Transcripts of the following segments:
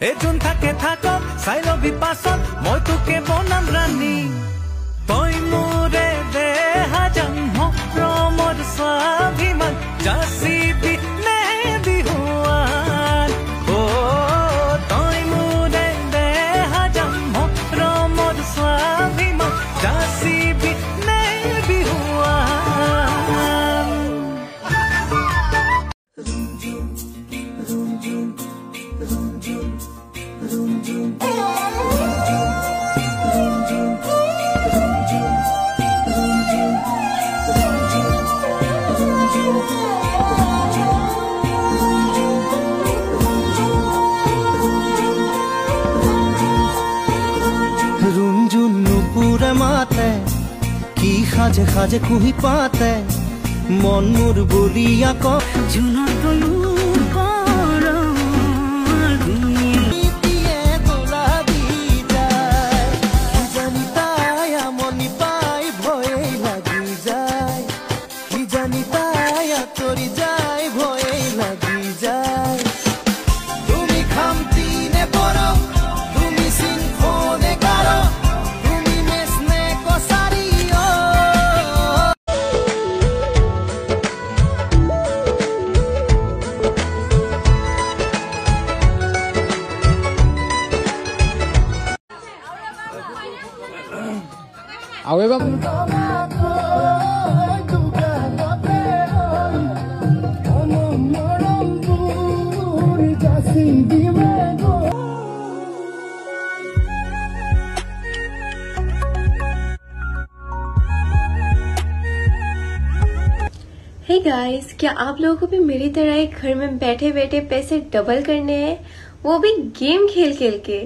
এজন থাকে থাকক চাই লবি পাছত মই তোকে বনাম ৰাণী তই মোৰে দেহা জন্ম প্ৰমৰ স্বাভিমান যাচিবি নে বিহুৱান অ তই মোৰে দেহা জন্ম প্ৰমৰ স্বাভিমান যাচিবি নে বিহুৱান মাতে কি সাজে সাজে কুহি পাতে মন মোৰ বলিয়া ক জুনৰ তলু हे गाइस, क्या आप लोगों को भी मेरी तरह एक घर में बैठे बैठे पैसे डबल करने हैं, वो भी गेम खेल खेल के?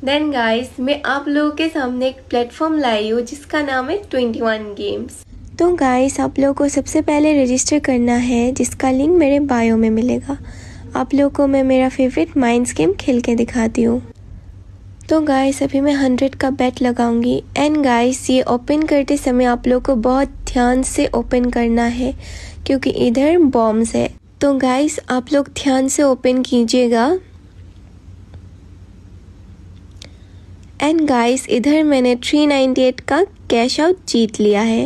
देन गाइस, मैं आप लोगों के सामने एक प्लेटफॉर्म लाई हूँ जिसका नाम है 21 गेम्स। तो गाइस, आप लोगों को सबसे पहले रजिस्टर करना है, जिसका लिंक मेरे बायो में मिलेगा। आप लोगों को मैं मेरा फेवरेट माइंड्स गेम खेल के दिखाती हूँ। तो गाइस, अभी मैं 100 का बेट लगाऊंगी। एंड गाइस, ये ओपन करते समय आप लोग को बहुत ध्यान से ओपन करना है क्योंकि इधर बॉम्ब्स है। तो गाइस, आप लोग ध्यान से ओपन कीजिएगा। एंड गाइस, इधर मैंने 398 का कैश आउट जीत लिया है।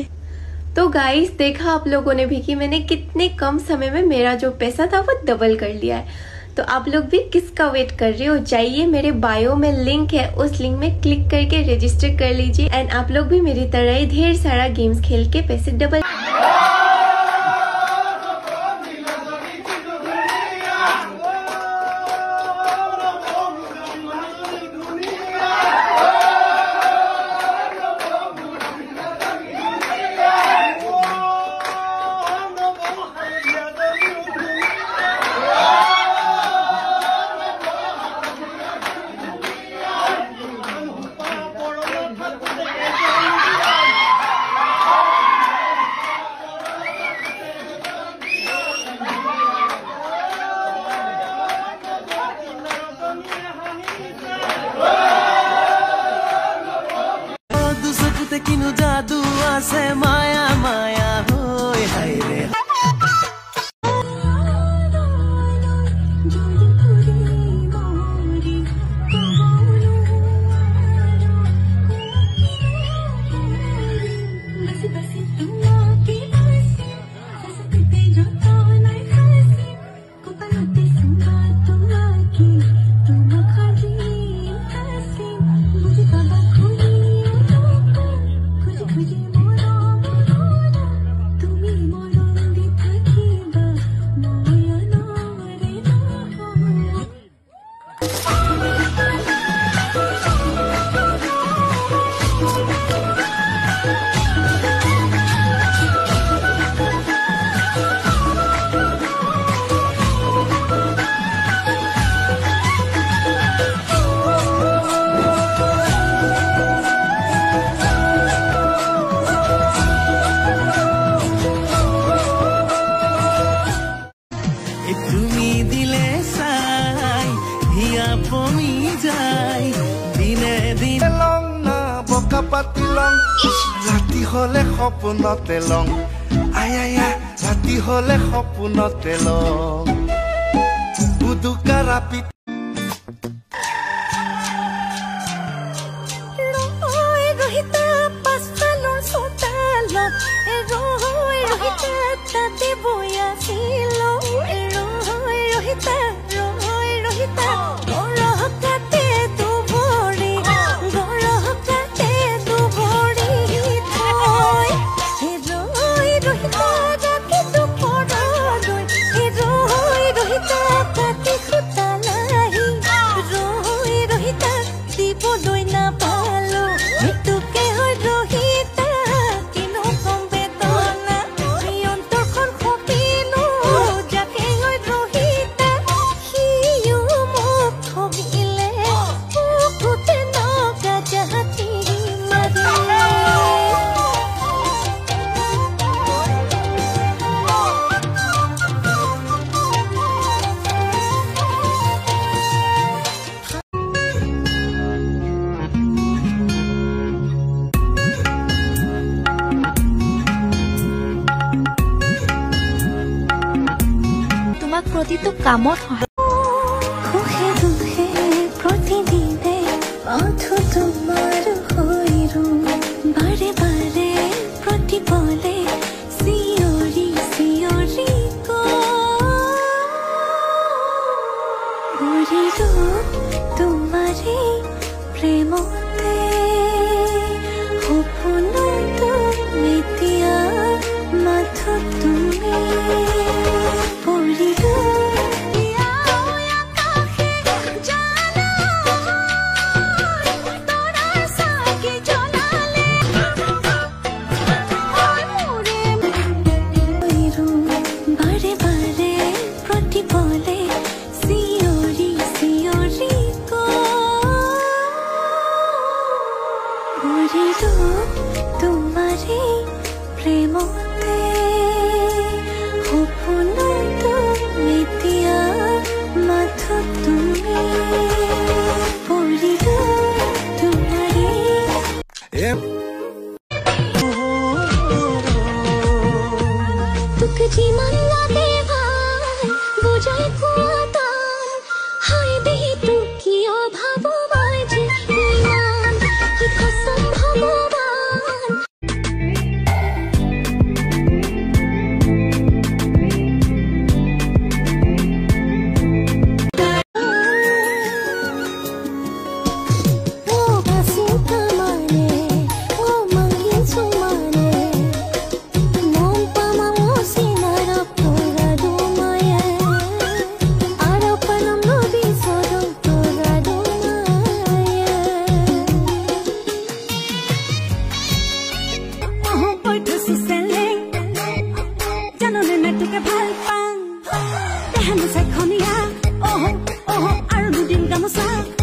तो गाइस, देखा आप लोगों ने भी कि मैंने कितने कम समय में मेरा जो पैसा था वो डबल कर लिया है। तो आप लोग भी किसका वेट कर रहे हो? जाइए, मेरे बायो में लिंक है, उस लिंक में क्लिक करके रजिस्टर कर लीजिए। एंड आप लोग भी मेरी तरह ही ढेर सारा गेम्स खेल के पैसे डबल। किनु जादू आसे माया माया होय हाय रे राती हले सपनते लং आया राती हले सपनते लং बुदुका रापी প্ৰতিটো কামত খুহে দুখে প্ৰতিদিনে অথু তোমাৰ হৈৰো বাৰে বাৰে প্ৰতিপলে চিঞৰি চিঞৰি কৰিৰো তোমাৰে প্ৰেমতে সপোনতো এতিয়া মাথো তুমি তোমাৰে প্ৰেমতে সপোনতো এতিয়া মাথো তুমি পৰিলো তোমাৰে তোকে যিমান লাগে ভাল বুজাই কোৱা টান হয় দেহি তোক কিয় ভাবো মই যে ইমান কসম ভগৱান Dejan de ser con ella, ojo, ojo, algo de un gamosa.